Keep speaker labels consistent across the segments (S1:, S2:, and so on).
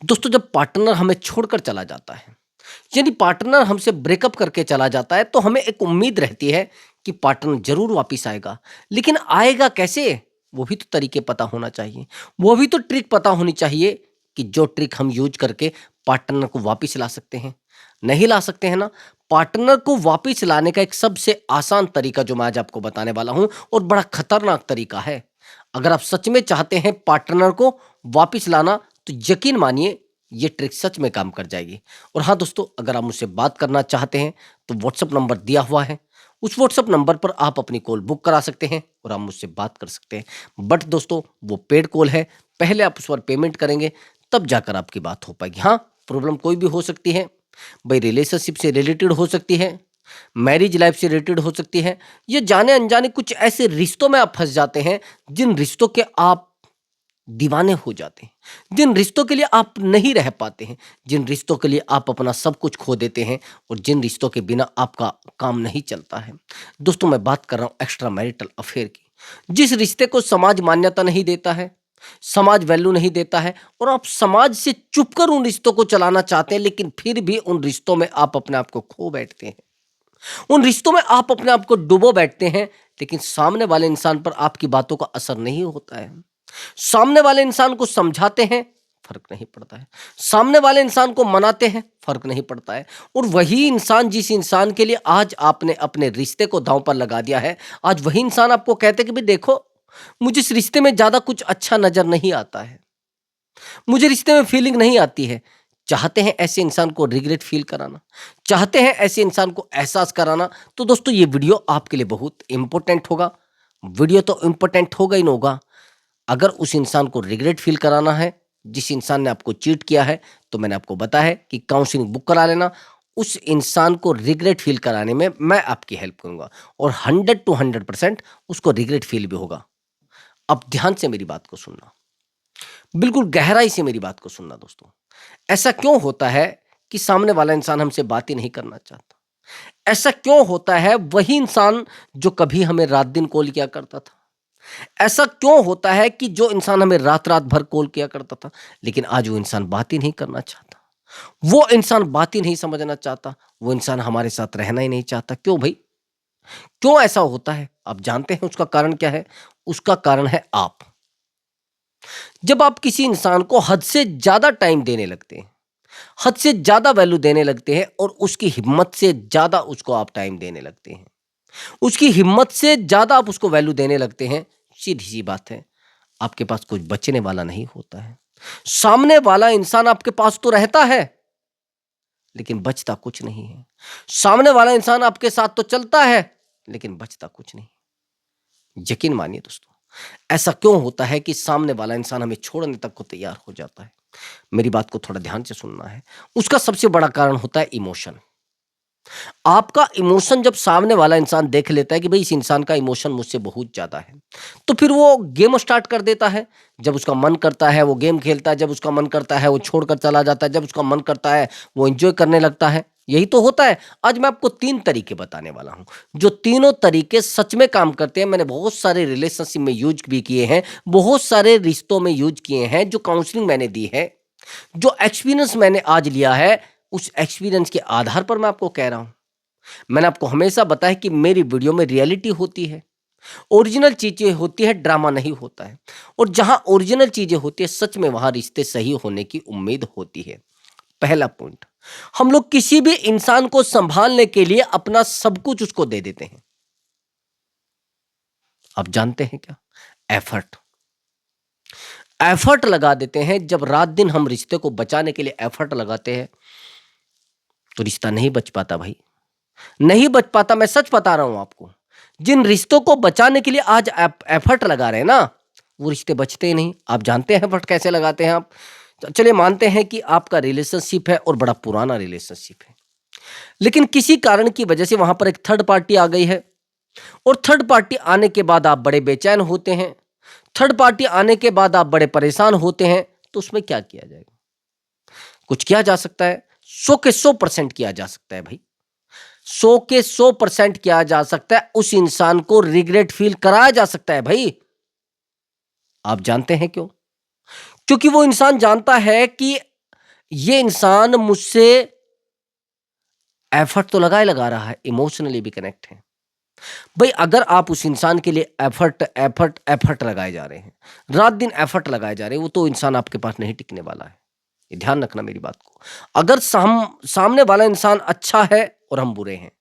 S1: दोस्तों, जब पार्टनर हमें छोड़कर चला जाता है, यानी पार्टनर हमसे ब्रेकअप करके चला जाता है, तो हमें एक उम्मीद रहती है कि पार्टनर जरूर वापस आएगा। लेकिन आएगा कैसे? वो भी तो तरीके पता होना चाहिए। वो भी तो ट्रिक पता होनी चाहिए कि जो ट्रिक हम यूज करके पार्टनर को वापस ला सकते हैं। नहीं ला सकते हैं ना? पार्टनर को वापस लाने का एक सबसे आसान तरीका जो मैं आज आपको बताने वाला हूं, और बड़ा खतरनाक तरीका है। अगर आप सच में चाहते हैं पार्टनर को वापस लाना, तो यकीन मानिए ये ट्रिक सच में काम कर जाएगी। और हाँ दोस्तों, अगर आप मुझसे बात करना चाहते हैं तो व्हाट्सअप नंबर दिया हुआ है। उस व्हाट्सअप नंबर पर आप अपनी कॉल बुक करा सकते हैं और आप मुझसे बात कर सकते हैं। बट दोस्तों, वो पेड कॉल है। पहले आप उस पर पेमेंट करेंगे, तब जाकर आपकी बात हो पाएगी। हाँ, प्रॉब्लम कोई भी हो सकती है भाई, रिलेशनशिप से रिलेटेड हो सकती है, मैरिज लाइफ से रिलेटेड हो सकती है, ये जाने अनजाने कुछ ऐसे रिश्तों में आप फंस जाते हैं जिन रिश्तों के आप दीवाने हो जाते हैं, जिन रिश्तों के लिए आप नहीं रह पाते हैं, जिन रिश्तों के लिए आप अपना सब कुछ खो देते हैं, और जिन रिश्तों के बिना आपका काम नहीं चलता है। दोस्तों, मैं बात कर रहा हूं एक्स्ट्रा मैरिटल अफेयर की। जिस रिश्ते को समाज मान्यता नहीं देता है, समाज वैल्यू नहीं देता है, और आप समाज से चुपकर उन रिश्तों को चलाना चाहते हैं, लेकिन फिर भी उन रिश्तों में आप अपने आप को खो बैठते हैं। उन रिश्तों में आप अपने आप को डुबो बैठते हैं, लेकिन सामने वाले इंसान पर आपकी बातों का असर नहीं होता है। सामने वाले इंसान को समझाते हैं, फर्क नहीं पड़ता है। सामने वाले इंसान को मनाते हैं, फर्क नहीं पड़ता है। और वही इंसान, जिस इंसान के लिए आज आपने अपने रिश्ते को दांव पर लगा दिया है, आज वही इंसान आपको कहते हैं कि भाई देखो, मुझे इस रिश्ते में ज्यादा कुछ अच्छा नजर नहीं आता है, मुझे रिश्ते में फीलिंग नहीं आती है। चाहते हैं ऐसे इंसान को रिग्रेट फील कराना, चाहते हैं ऐसे इंसान को एहसास कराना, तो दोस्तों ये वीडियो आपके लिए बहुत इंपॉर्टेंट होगा। वीडियो तो इंपॉर्टेंट होगा ही ना होगा। अगर उस इंसान को रिग्रेट फील कराना है, जिस इंसान ने आपको चीट किया है, तो मैंने आपको बताया है कि काउंसलिंग बुक करा लेना। उस इंसान को रिग्रेट फील कराने में मैं आपकी हेल्प करूंगा, और 100 to 100% उसको रिग्रेट फील भी होगा। अब ध्यान से मेरी बात को सुनना, बिल्कुल गहराई से मेरी बात को सुनना दोस्तों। ऐसा क्यों होता है कि सामने वाला इंसान हमसे बात ही नहीं करना चाहता? ऐसा क्यों होता है? वही इंसान जो कभी हमें रात दिन कॉल किया करता था। ऐसा क्यों होता है कि जो इंसान हमें रात रात भर कॉल किया करता था, लेकिन आज वो इंसान बात ही नहीं करना चाहता, वो इंसान बात ही नहीं समझना चाहता, वो इंसान हमारे साथ रहना ही नहीं चाहता? क्यों भाई? क्यों ऐसा होता है? आप जानते हैं उसका कारण क्या है? उसका कारण है आप। जब आप किसी इंसान को हद से ज्यादा टाइम देने लगते हैं, हद से ज्यादा वैल्यू देने लगते हैं, और उसकी हिम्मत से ज्यादा उसको आप टाइम देने लगते हैं, उसकी हिम्मत से ज्यादा आप उसको वैल्यू देने लगते हैं, सीधी सी बात है, आपके पास कुछ बचने वाला नहीं होता है। सामने वाला इंसान आपके पास तो रहता है, लेकिन बचता कुछ नहीं है। सामने वाला इंसान आपके साथ तो चलता है, लेकिन बचता कुछ नहीं। यकीन मानिए दोस्तों, ऐसा क्यों होता है कि सामने वाला इंसान हमें छोड़ने तक को तैयार हो जाता है? मेरी बात को थोड़ा ध्यान से सुनना है। उसका सबसे बड़ा कारण होता है इमोशन। आपका इमोशन जब सामने वाला इंसान देख लेता है कि भाई इस इंसान का इमोशन मुझसे बहुत ज्यादा है, तो फिर वो गेम स्टार्ट कर देता है। जब उसका मन करता है वो गेम खेलता है, जब उसका मन करता है वो छोड़कर चला जाता है, जब उसका मन करता है वो एंजॉय करने लगता है। यही तो होता है। आज मैं आपको 3 तरीके बताने वाला हूं, जो तीनों तरीके सच में काम करते हैं। मैंने बहुत सारे रिलेशनशिप में यूज भी किए हैं, बहुत सारे रिश्तों में यूज किए हैं, जो काउंसलिंग मैंने दी है, जो एक्सपीरियंस मैंने आज लिया है, उस एक्सपीरियंस के आधार पर मैं आपको कह रहा हूं। मैंने आपको हमेशा बताया कि मेरी वीडियो में रियलिटी होती है, ओरिजिनल चीजें होती है, ड्रामा नहीं होता है। और जहां ओरिजिनल चीजें होती है सच में, वहां रिश्ते सही होने की उम्मीद होती है। पहला पॉइंट, हम लोग किसी भी इंसान को संभालने के लिए अपना सब कुछ उसको दे देते हैं। आप जानते हैं क्या? एफर्ट। एफर्ट लगा देते हैं। जब रात दिन हम रिश्ते को बचाने के लिए एफर्ट लगाते हैं, तो रिश्ता नहीं बच पाता भाई, नहीं बच पाता। मैं सच बता रहा हूं आपको। जिन रिश्तों को बचाने के लिए आज एफर्ट लगा रहे हैं ना, वो रिश्ते बचते ही नहीं। आप जानते हैं एफर्ट कैसे लगाते हैं आप? चलिए मानते हैं कि आपका रिलेशनशिप है और बड़ा पुराना रिलेशनशिप है, लेकिन किसी कारण की वजह से वहां पर एक थर्ड पार्टी आ गई है, और थर्ड पार्टी आने के बाद आप बड़े बेचैन होते हैं, थर्ड पार्टी आने के बाद आप बड़े परेशान होते हैं। तो उसमें क्या किया जाएगा? कुछ किया जा सकता है? 100% किया जा सकता है भाई। 100% किया जा सकता है। उस इंसान को रिग्रेट फील कराया जा सकता है भाई। आप जानते हैं क्यों? क्योंकि वो इंसान जानता है कि ये इंसान मुझसे एफर्ट तो लगा रहा है, इमोशनली भी कनेक्ट है। भाई अगर आप उस इंसान के लिए एफर्ट एफर्ट एफर्ट लगाए जा रहे हैं, रात दिन एफर्ट लगाए जा रहे हैं, वो तो इंसान आपके पास नहीं टिकने वाला है। ये ध्यान रखना मेरी बात को। अगर सामने वाला इंसान अच्छा है और हम बुरे हैं,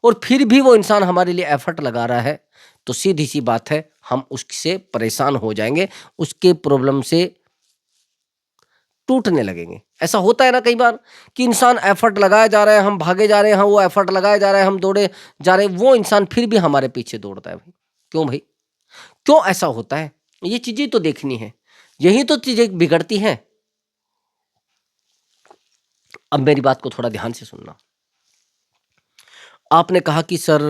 S1: और फिर भी वो इंसान हमारे लिए एफर्ट लगा रहा है, तो सीधी सी बात है, हम उससे परेशान हो जाएंगे, उसके प्रॉब्लम से टूटने लगेंगे। ऐसा होता है ना कई बार कि इंसान एफर्ट लगाया जा रहा है, हम भागे जा रहे हैं, हाँ वो एफर्ट लगाया जा रहा है, हम दौड़े जा रहे हैं, वो इंसान फिर भी हमारे पीछे दौड़ता है। भाई क्यों भाई, क्यों ऐसा होता है? ये चीजें तो देखनी है, यही तो चीजें बिगड़ती हैं। अब मेरी बात को थोड़ा ध्यान से सुनना। आपने कहा कि सर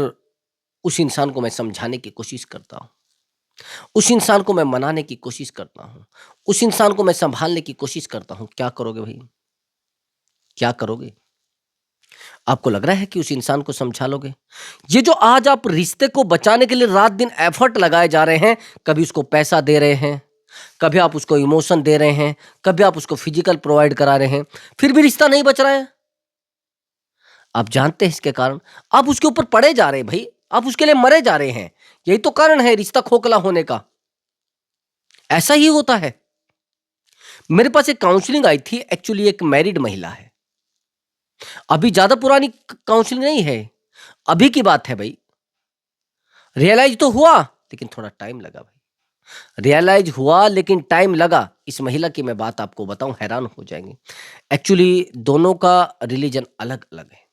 S1: उस इंसान को मैं समझाने की कोशिश करता हूं, उस इंसान को मैं मनाने की कोशिश करता हूं, उस इंसान को मैं संभालने की कोशिश करता हूं। क्या करोगे भाई, क्या करोगे? आपको लग रहा है कि उस इंसान को समझा लोगे? ये जो आज आप रिश्ते को बचाने के लिए रात दिन एफर्ट लगाए जा रहे हैं, कभी उसको पैसा दे रहे हैं, कभी आप उसको इमोशन दे रहे हैं, कभी आप उसको फिजिकल प्रोवाइड करा रहे हैं, फिर भी रिश्ता नहीं बच रहा है। आप जानते हैं इसके कारण, आप उसके ऊपर पड़े जा रहे हैं भाई, आप उसके लिए मरे जा रहे हैं। यही तो कारण है रिश्ता खोखला होने का। ऐसा ही होता है। मेरे पास एक काउंसलिंग आई थी, एक्चुअली एक मैरिड महिला है। अभी ज्यादा पुरानी काउंसलिंग नहीं है, अभी की बात है भाई। रियलाइज तो हुआ लेकिन थोड़ा टाइम लगा भाई, रियलाइज हुआ लेकिन टाइम लगा। इस महिला की मैं बात आपको बताऊं, हैरान हो जाएंगे। एक्चुअली दोनों का रिलीजन अलग अलग है,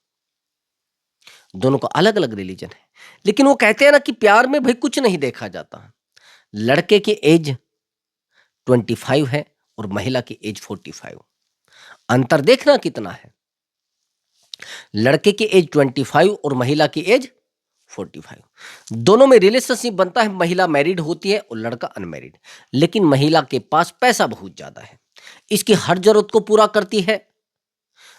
S1: दोनों का अलग अलग रिलीजन है, लेकिन वो कहते हैं ना कि प्यार में भाई कुछ नहीं देखा जाता। लड़के की एज 25 है और महिला की एज 45। अंतर देखना कितना है, लड़के की एज 25 और महिला की एज 45। दोनों में रिलेशनशिप बनता है, महिला मैरिड होती है और लड़का अनमैरिड। लेकिन महिला के पास पैसा बहुत ज्यादा है, इसकी हर जरूरत को पूरा करती है।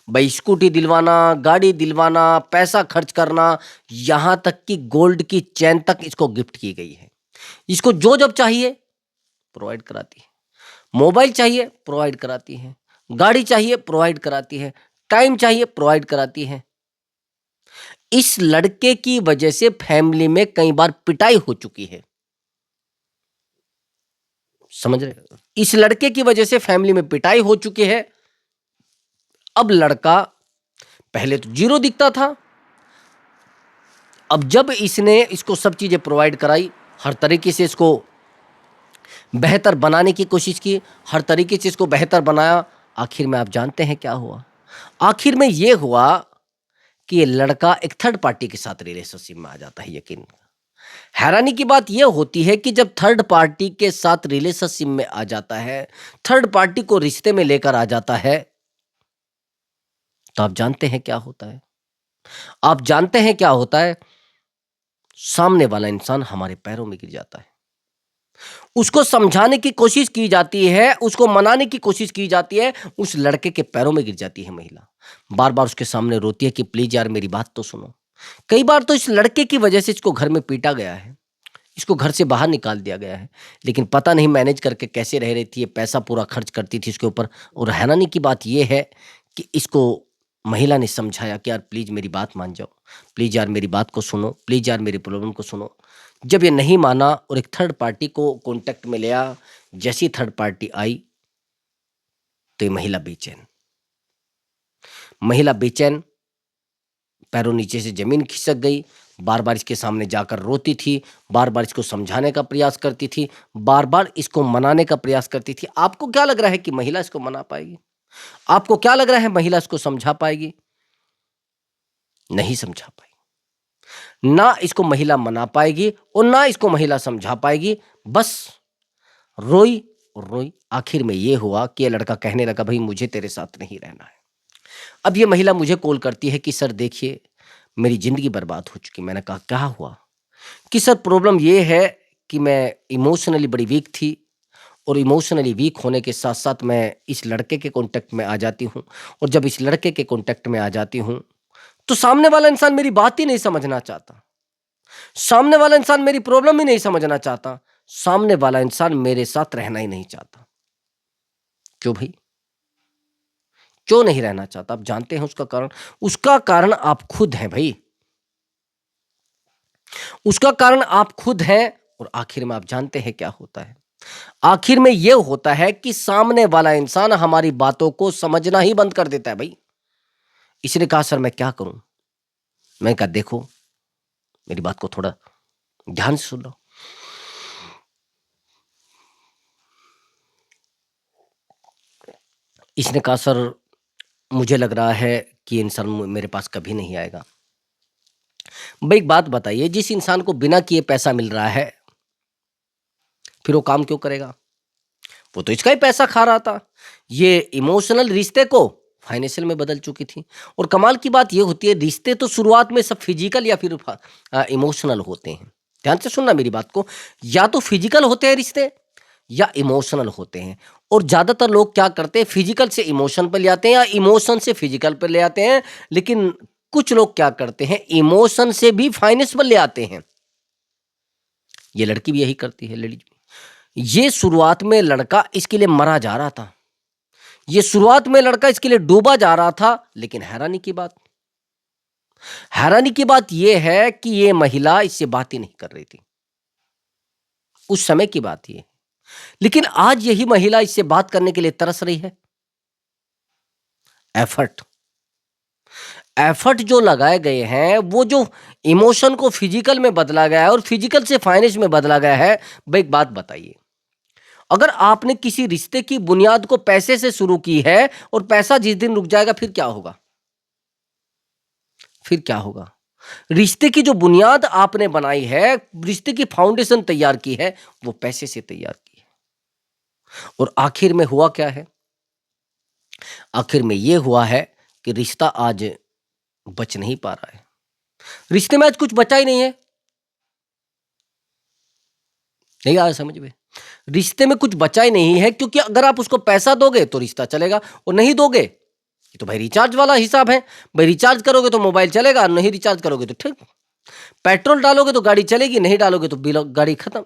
S1: भाई स्कूटी दिलवाना, गाड़ी दिलवाना, पैसा खर्च करना, यहां तक कि गोल्ड की चैन तक इसको गिफ्ट की गई है। इसको जो जब चाहिए प्रोवाइड कराती है, मोबाइल चाहिए प्रोवाइड कराती है, गाड़ी चाहिए प्रोवाइड कराती है, टाइम चाहिए प्रोवाइड कराती है। इस लड़के की वजह से फैमिली में कई बार पिटाई हो चुकी है, समझ रहे? इस लड़के की वजह से फैमिली में पिटाई हो चुकी है। अब लड़का पहले तो जीरो दिखता था, अब जब इसने इसको सब चीजें प्रोवाइड कराई, हर तरीके से इसको बेहतर बनाने की कोशिश की, हर तरीके से इसको बेहतर बनाया, आखिर में आप जानते हैं क्या हुआ? आखिर में यह हुआ कि ये लड़का एक थर्ड पार्टी के साथ रिलेशनशिप में आ जाता है। यकीन, हैरानी की बात यह होती है कि जब थर्ड पार्टी के साथ रिलेशनशिप में आ जाता है, थर्ड पार्टी को रिश्ते में लेकर आ जाता है, तो आप जानते हैं क्या होता है? आप जानते हैं क्या होता है? सामने वाला इंसान हमारे पैरों में गिर जाता है। उसको समझाने की कोशिश की जाती है, उसको मनाने की कोशिश की जाती है, उस लड़के के पैरों में गिर जाती है महिला। बार बार उसके सामने रोती है कि प्लीज यार मेरी बात तो सुनो। कई बार तो इस लड़के की वजह से इसको घर में पीटा गया है, इसको घर से बाहर निकाल दिया गया है, लेकिन पता नहीं मैनेज करके कैसे रह रही थी, ये पैसा पूरा खर्च करती थी इसके ऊपर। और हैरानी की बात यह है कि इसको महिला ने समझाया कि यार प्लीज मेरी बात मान जाओ, प्लीज यार मेरी बात को सुनो, प्लीज यार मेरी प्रॉब्लम को सुनो। जब ये नहीं माना और एक थर्ड पार्टी को कांटेक्ट में लिया, जैसी थर्ड पार्टी आई तो ये महिला बेचैन, महिला बेचैन, पैरों नीचे से जमीन खिसक गई। बार बार इसके सामने जाकर रोती थी, बार बार इसको समझाने का प्रयास करती थी, बार बार इसको मनाने का प्रयास करती थी। आपको क्या लग रहा है कि महिला इसको मना पाएगी? आपको क्या लग रहा है महिला इसको समझा पाएगी? नहीं समझा पाएगी, ना इसको महिला मना पाएगी और ना इसको महिला समझा पाएगी। बस रोई और रोई, आखिर में यह हुआ कि यह लड़का कहने लगा भाई मुझे तेरे साथ नहीं रहना है। अब ये महिला मुझे कॉल करती है कि सर देखिए मेरी जिंदगी बर्बाद हो चुकी। मैंने कहा क्या हुआ? कि सर प्रॉब्लम ये है कि मैं इमोशनली बड़ी वीक थी, और इमोशनली वीक होने के साथ साथ मैं इस लड़के के कांटेक्ट में आ जाती हूँ, और जब इस लड़के के कांटेक्ट में आ जाती हूँ तो सामने वाला इंसान मेरी बात ही नहीं समझना चाहता, सामने वाला इंसान मेरी प्रॉब्लम ही नहीं समझना चाहता, सामने वाला इंसान मेरे साथ रहना ही नहीं चाहता। क्यों भाई? क्यों नहीं रहना चाहता? आप जानते हैं उसका कारण? उसका कारण आप खुद हैं भाई। उसका कारण आप खुद हैं और आखिर में आप जानते हैं क्या होता है? आखिर में ये होता है कि सामने वाला इंसान हमारी बातों को समझना ही बंद कर देता है भाई। इसने कहा सर मैं क्या करूं? मैंने कहा देखो, मेरी बात को थोड़ा ध्यान से सुन लो। इसने कहा सर मुझे लग रहा है कि ये इंसान मेरे पास कभी नहीं आएगा। भाई एक बात बताइए, जिस इंसान को बिना किए पैसा मिल रहा है फिर वो काम क्यों करेगा? वो तो इसका ही पैसा खा रहा था। ये इमोशनल रिश्ते को फाइनेंशियल में बदल चुकी थी। और कमाल की बात ये होती है, रिश्ते तो शुरुआत में सब फिजिकल या फिर इमोशनल होते हैं। ध्यान से सुनना मेरी बात को, या तो फिजिकल होते हैं रिश्ते या इमोशनल होते हैं। और ज्यादातर लोग क्या करते हैं, फिजिकल से इमोशन पर ले आते हैं या इमोशन से फिजिकल पर ले आते हैं। लेकिन कुछ लोग क्या करते हैं, इमोशन से भी फाइनेंस पर ले आते हैं। ये लड़की भी यही करती है, लेडीज। ये शुरुआत में लड़का इसके लिए मरा जा रहा था, ये शुरुआत में लड़का इसके लिए डूबा जा रहा था। लेकिन हैरानी की बात यह है कि ये महिला इससे बात ही नहीं कर रही थी। उस समय की बात ये, लेकिन आज यही महिला इससे बात करने के लिए तरस रही है। एफर्ट एफर्ट जो लगाए गए हैं, वो जो इमोशन को फिजिकल में बदला गया है और फिजिकल से फाइनेंस में बदला गया है। भाई एक बात बताइए, अगर आपने किसी रिश्ते की बुनियाद को पैसे से शुरू की है और पैसा जिस दिन रुक जाएगा फिर क्या होगा? फिर क्या होगा? रिश्ते की जो बुनियाद आपने बनाई है, रिश्ते की फाउंडेशन तैयार की है, वो पैसे से तैयार की है। और आखिर में हुआ क्या है? आखिर में यह हुआ है कि रिश्ता आज बच नहीं पा रहा है। रिश्ते में आज कुछ बचा ही नहीं है। नहीं आया समझ में? रिश्ते में कुछ बचा ही नहीं है, क्योंकि अगर आप उसको पैसा दोगे तो रिश्ता चलेगा, और नहीं दोगे, ये तो भाई रिचार्ज वाला हिसाब है। भाई रिचार्ज करोगे तो मोबाइल चलेगा, नहीं रिचार्ज करोगे तो ठीक। पेट्रोल डालोगे तो गाड़ी चलेगी, नहीं डालोगे तो बिल गाड़ी खत्म।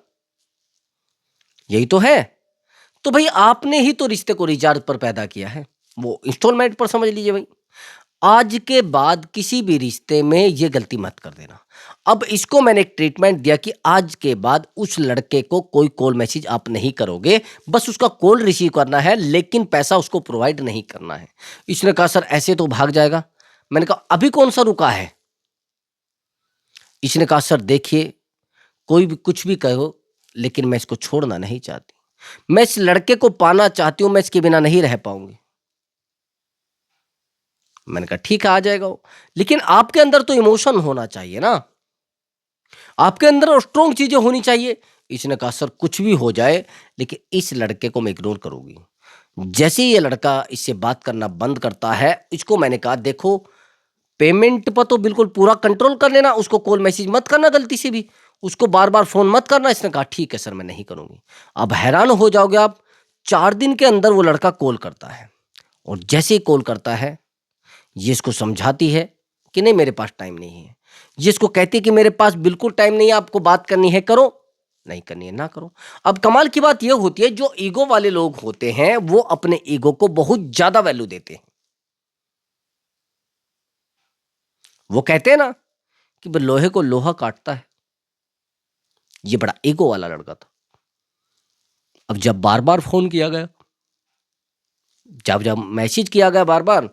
S1: यही तो है। तो भाई आपने ही तो रिश्ते को रिचार्ज पर पैदा किया है, वो इंस्टॉलमेंट पर समझ लीजिए भाई। आज के बाद किसी भी रिश्ते में ये गलती मत कर देना। अब इसको मैंने एक ट्रीटमेंट दिया कि आज के बाद उस लड़के को कोई कॉल मैसेज आप नहीं करोगे, बस उसका कॉल रिसीव करना है, लेकिन पैसा उसको प्रोवाइड नहीं करना है। इसने कहा सर ऐसे तो भाग जाएगा। मैंने कहा अभी कौन सा रुका है? इसने कहा सर देखिए, कोई भी कुछ भी कहो, लेकिन मैं इसको छोड़ना नहीं चाहती। मैं इस लड़के को पाना चाहती हूं, मैं इसके बिना नहीं रह पाऊंगी। मैंने कहा ठीक है आ जाएगा वो, लेकिन आपके अंदर तो इमोशन होना चाहिए ना, आपके अंदर स्ट्रॉन्ग चीजें होनी चाहिए। इसने कहा सर कुछ भी हो जाए, लेकिन इस लड़के को मैं इग्नोर करूंगी। जैसे ही ये लड़का इससे बात करना बंद करता है, इसको मैंने कहा देखो, पेमेंट पर तो बिल्कुल पूरा कंट्रोल कर लेना, उसको कॉल मैसेज मत करना गलती से भी, उसको बार बार फोन मत करना। इसने कहा ठीक है सर मैं नहीं करूंगी। अब हैरान हो जाओगे आप, 4 दिन के अंदर वो लड़का कॉल करता है, और जैसे ही कॉल करता है, ये इसको समझाती है कि नहीं मेरे पास टाइम नहीं है। ये इसको कहती है कि मेरे पास बिल्कुल टाइम नहीं है, आपको बात करनी है करो, नहीं करनी है ना करो। अब कमाल की बात ये होती है, जो ईगो वाले लोग होते हैं वो अपने ईगो को बहुत ज्यादा वैल्यू देते हैं। वो कहते हैं ना कि भाई लोहे को लोहा काटता है। ये बड़ा ईगो वाला लड़का था। अब जब बार बार फोन किया गया, जब जब मैसेज किया गया बार बार,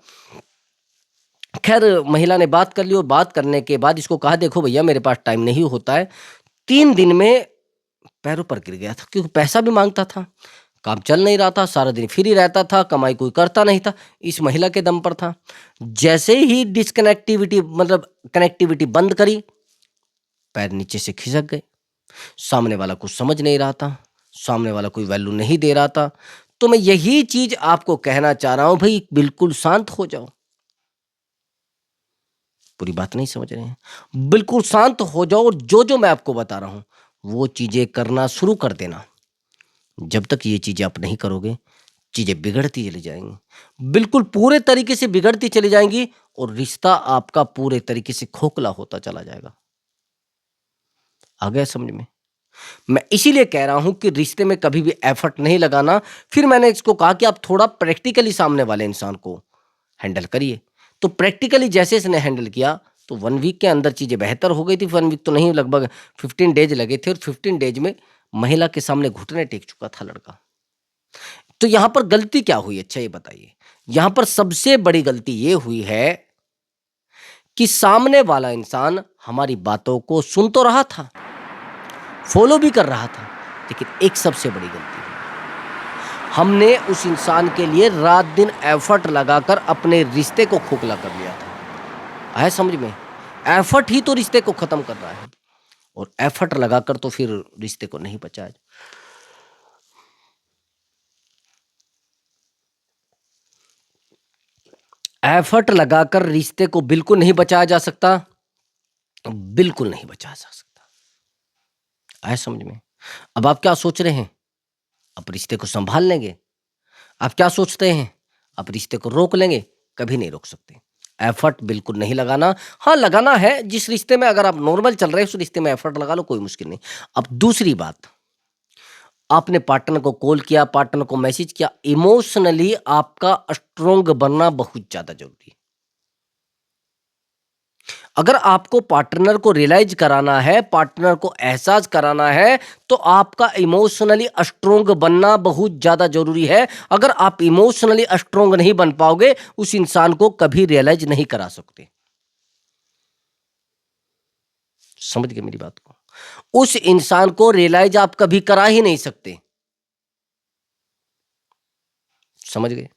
S1: खैर महिला ने बात कर ली, और बात करने के बाद इसको कहा देखो भैया मेरे पास टाइम नहीं होता है। 3 दिन में पैरों पर गिर गया था, क्योंकि पैसा भी मांगता था, काम चल नहीं रहा था, सारा दिन फ्री रहता था, कमाई कोई करता नहीं था, इस महिला के दम पर था। जैसे ही डिसकनेक्टिविटी मतलब कनेक्टिविटी बंद करी, पैर नीचे से खिसक गए। सामने वाला कुछ समझ नहीं रहा था, सामने वाला कोई वैल्यू नहीं दे रहा था। तो मैं यही चीज आपको कहना चाह रहा हूं, भाई बिल्कुल शांत हो जाओ। पूरी बात नहीं समझ रहे हैं? बिल्कुल शांत हो जाओ, और जो जो मैं आपको बता रहा हूं वो चीजें करना शुरू कर देना। जब तक ये चीजें आप नहीं करोगे, चीजें बिगड़ती चली जाएंगी, बिल्कुल पूरे तरीके से बिगड़ती चली जाएंगी, और रिश्ता आपका पूरे तरीके से खोखला होता चला जाएगा। आ गया समझ में? मैं इसीलिए कह रहा हूं कि रिश्ते में कभी भी एफर्ट नहीं लगाना। फिर मैंने इसको कहा कि आप थोड़ा प्रैक्टिकली सामने वाले इंसान को हैंडल करिए। तो प्रैक्टिकली जैसे इसने हैंडल किया तो 1 वीक के अंदर चीज़ें बेहतर हो गई थी। 1 वीक तो नहीं, लगभग 15 डेज लगे थे और 15 डेज में महिला के सामने घुटने टेक चुका था लड़का। तो यहाँ पर गलती क्या हुई? अच्छा ये बताइए। यहाँ पर सबसे बड़ी गलती ये हुई है कि सामने वाला इंसान हमारी बातों को सुन तो रहा था, फॉलो भी कर रहा था, लेकिन एक सबसे बड़ी गलती हुई, हमने उस इंसान के लिए रात दिन एफर्ट लगाकर अपने रिश्ते को खोखला कर लिया था। आया समझ में? एफर्ट ही तो रिश्ते को खत्म कर रहा है, और एफर्ट लगाकर तो फिर रिश्ते को नहीं बचाया। एफर्ट लगाकर रिश्ते को बिल्कुल नहीं बचाया जा सकता, बिल्कुल नहीं बचाया जा सकता। आया समझ में? अब आप क्या सोच रहे हैं? आप रिश्ते को संभाल लेंगे? आप क्या सोचते हैं? आप रिश्ते को रोक लेंगे? कभी नहीं रोक सकते। एफर्ट बिल्कुल नहीं लगाना। हाँ, लगाना है जिस रिश्ते में, अगर आप नॉर्मल चल रहे हैं उस रिश्ते में एफर्ट लगा लो, कोई मुश्किल नहीं। अब दूसरी बात, आपने पार्टनर को कॉल किया, पार्टनर को मैसेज किया, इमोशनली आपका स्ट्रोंग बनना बहुत ज्यादा जरूरी है। अगर आपको पार्टनर को रियलाइज कराना है, पार्टनर को एहसास कराना है, तो आपका इमोशनली स्ट्रोंग बनना बहुत ज्यादा जरूरी है। अगर आप इमोशनली स्ट्रोंग नहीं बन पाओगे, उस इंसान को कभी रियलाइज नहीं करा सकते। समझ गए मेरी बात को? उस इंसान को रियलाइज आप कभी करा ही नहीं सकते। समझ गए?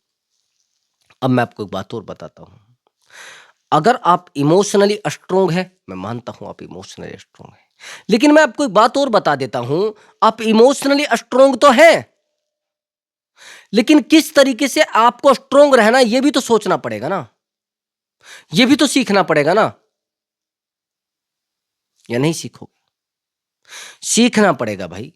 S1: अब मैं आपको एक बात और बताता हूं। अगर आप इमोशनली स्ट्रोंग है, मैं मानता हूं आप इमोशनली स्ट्रोंग है, लेकिन मैं आपको एक बात और बता देता हूं, आप इमोशनली स्ट्रोंग तो हैं, लेकिन किस तरीके से आपको स्ट्रोंग रहना यह भी तो सोचना पड़ेगा ना, यह भी तो सीखना पड़ेगा ना। या नहीं सीखोगे? सीखना पड़ेगा भाई,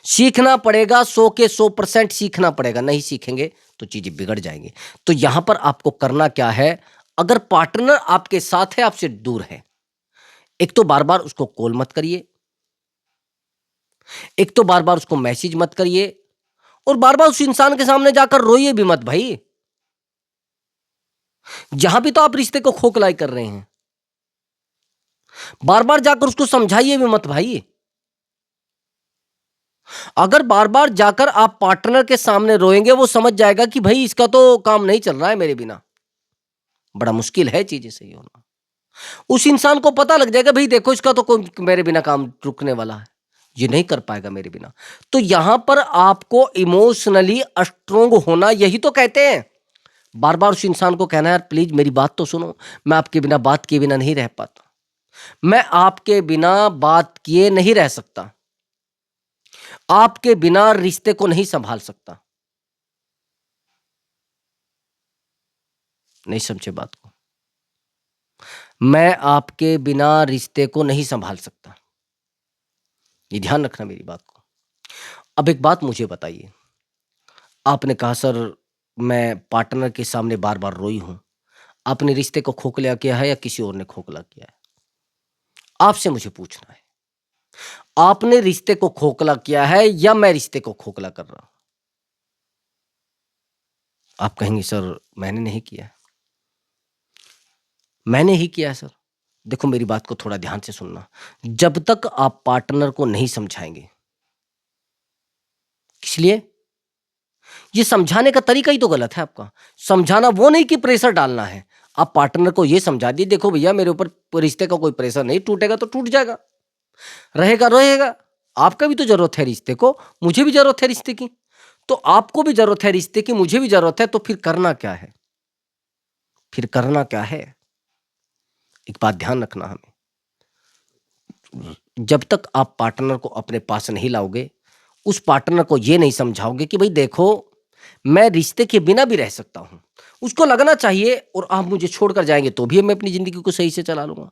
S1: सीखना पड़ेगा। 100 के 100% सीखना पड़ेगा। नहीं सीखेंगे तो चीजें बिगड़ जाएंगी। तो यहां पर आपको करना क्या है? अगर पार्टनर आपके साथ है, आपसे दूर है, एक तो बार बार उसको कॉल मत करिए, एक तो बार बार उसको मैसेज मत करिए, और बार बार उस इंसान के सामने जाकर रोइए भी मत भाई। जहां भी तो आप रिश्ते को खोखलाई कर रहे हैं, बार बार जाकर उसको समझाइए भी मत भाई। अगर बार बार जाकर आप पार्टनर के सामने रोएंगे, वो समझ जाएगा कि भाई इसका तो काम नहीं चल रहा है मेरे बिना। बड़ा मुश्किल है चीजें सही होना। उस इंसान को पता लग जाएगा भाई देखो इसका तो कोई मेरे बिना काम रुकने वाला है, ये नहीं कर पाएगा मेरे बिना। तो यहां पर आपको इमोशनली स्ट्रोंग होना, यही तो कहते हैं। बार बार उस इंसान को कहना, यार प्लीज मेरी बात तो सुनो, मैं आपके बिना बात किए बिना नहीं रह पाता, मैं आपके बिना बात किए नहीं रह सकता, आपके बिना रिश्ते को नहीं संभाल सकता। नहीं समझे बात को? मैं आपके बिना रिश्ते को नहीं संभाल सकता, ये ध्यान रखना मेरी बात को। अब एक बात मुझे बताइए, आपने कहा सर मैं पार्टनर के सामने बार बार रोई हूं, आपने रिश्ते को खोखला किया है या किसी और ने खोखला किया है? आपसे मुझे पूछना है, आपने रिश्ते को खोखला किया है या मैं रिश्ते को खोखला कर रहा हूं? आप कहेंगे सर मैंने नहीं किया, मैंने ही किया है सर। देखो मेरी बात को थोड़ा ध्यान से सुनना। जब तक आप पार्टनर को नहीं समझाएंगे, किस लिए? ये समझाने का तरीका ही तो गलत है आपका। समझाना वो नहीं कि प्रेशर डालना है। आप पार्टनर को ये समझा दिए, देखो भैया मेरे ऊपर रिश्ते का कोई प्रेशर नहीं, टूटेगा तो टूट जाएगा, रहेगा रहेगा। आपका भी तो जरूरत है रिश्ते को, मुझे भी जरूरत है रिश्ते की, तो आपको भी जरूरत है रिश्ते की, मुझे भी जरूरत है। तो फिर करना क्या है? फिर करना क्या है? एक बात ध्यान रखना, हमें जब तक आप पार्टनर को अपने पास नहीं लाओगे, उस पार्टनर को ये नहीं समझाओगे कि भाई देखो मैं रिश्ते के बिना भी रह सकता हूं, उसको लगना चाहिए और आप मुझे छोड़कर जाएंगे तो भी मैं अपनी जिंदगी को सही से चला लूंगा,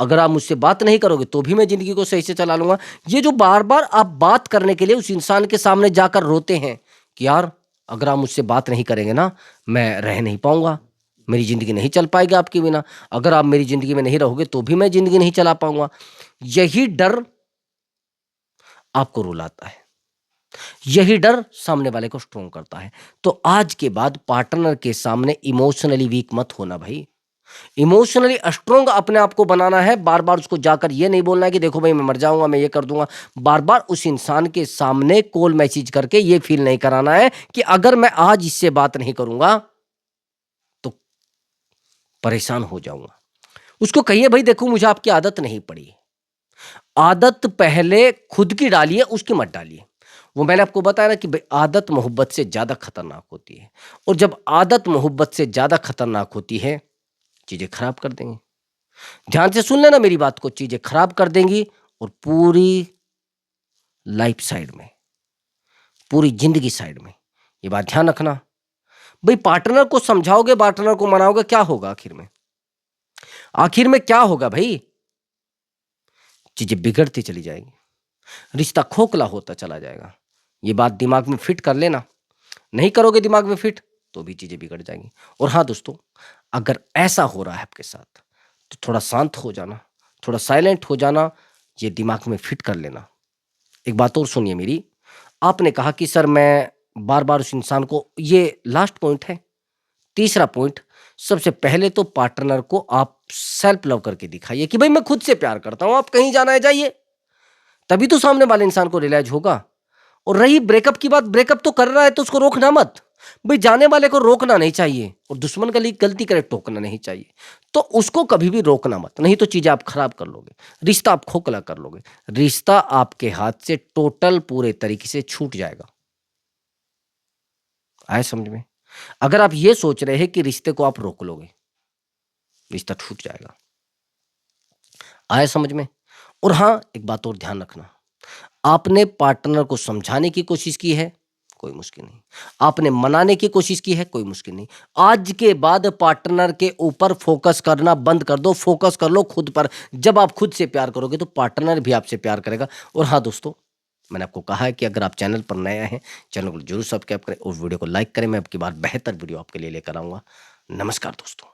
S1: अगर आप मुझसे बात नहीं करोगे तो भी मैं जिंदगी को सही से चला लूंगा। ये जो बार बार आप बात करने के लिए उस इंसान के सामने जाकर रोते हैं कि यार अगर आप मुझसे बात नहीं करेंगे ना, मैं रह नहीं पाऊंगा, मेरी जिंदगी नहीं चल पाएगी आपके बिना, अगर आप मेरी जिंदगी में नहीं रहोगे तो भी मैं जिंदगी नहीं चला पाऊंगा, यही डर आपको रुलाता है। यही डर सामने वाले को स्ट्रोंग करता है। तो आज के बाद पार्टनर के सामने इमोशनली वीक मत होना भाई। इमोशनली स्ट्रांग अपने आप को बनाना है। बार-बार उसको जाकर ये नहीं बोलना है कि देखो भाई मैं मर जाऊँगा, मैं ये कर दूँगा। बार-बार उस इंसान के सामने कॉल मैसेज करके ये फ़ील नहीं कराना है कि अगर मैं आज इससे बात नहीं करूँगा, तो परेशान हो जाऊँगा। उसको कहिए भाई देखो मुझे आपकी आदत नहीं पड़ी। आदत पहले खुद की डालिए, उसकी मत डालिए। वो मैंने आपको बताया ना कि भई आदत मोहब्बत से ज़्यादा खतरनाक होती है और जब आदत मोहब्बत से ज़्यादा खतरनाक होती है, चीज़ें खराब कर देंगी। ध्यान से सुन लेना मेरी बात को, चीजें खराब कर देंगी और पूरी लाइफ साइड में, पूरी जिंदगी साइड में। ये बात ध्यान रखना। भाई पार्टनर को समझाओगे, पार्टनर को मनाओगे, क्या होगा आखिर में? आखिर में क्या होगा भाई? चीजें बिगड़ती चली जाएंगी, रिश्ता खोखला होता चला जाएगा। ये बात दिमाग में फिट कर लेना। नहीं करोगे दिमाग में फिट तो भी चीजें बिगड़ जाएंगी। और हाँ दोस्तों, अगर ऐसा हो रहा है आपके साथ तो थोड़ा शांत हो जाना, थोड़ा साइलेंट हो जाना, ये दिमाग में फिट कर लेना। एक बात और सुनिए मेरी। आपने कहा कि सर मैं बार-बार उस इंसान को, ये लास्ट पॉइंट है। तीसरा पॉइंट, सबसे पहले तो पार्टनर को आप सेल्फ लव करके दिखाइए कि भाई मैं खुद से प्यार करता हूँ, आप कहीं जाना है जाइए। तभी तो सामने वाले इंसान को रियलाइज़ होगा। और रही ब्रेकअप की बात, ब्रेकअप तो कर रहा है तो उसको रोकना मत। भाई जाने वाले को रोकना नहीं चाहिए और दुश्मन गलती करे टोकना नहीं चाहिए। तो उसको कभी भी रोकना मत, नहीं तो चीज़ें आप खराब कर लोगे, रिश्ता आप खोखला कर लोगे। रिश्ता आपके हाथ से टोटल पूरे तरीके से छूट जाएगा। आया समझ में? अगर आप ये सोच रहे हैं कि रिश्ते को आप रोक लोगे, रिश्ता छूट जाएगा। आया समझ में? और हाँ, एक बात और ध्यान रखना। आपने पार्टनर को समझाने की कोशिश की है, कोई मुश्किल नहीं। आपने मनाने की कोशिश की है, कोई मुश्किल नहीं। आज के बाद पार्टनर के ऊपर फोकस करना बंद कर दो, फोकस कर लो खुद पर। जब आप खुद से प्यार करोगे तो पार्टनर भी आपसे प्यार करेगा। और हाँ दोस्तों, मैंने आपको कहा है कि अगर आप चैनल पर नए हैं, चैनल को जरूर सब्सक्राइब करें और वीडियो को लाइक करें। मैं अब की बार बेहतर वीडियो आपके लिए लेकर आऊँगा। नमस्कार दोस्तों।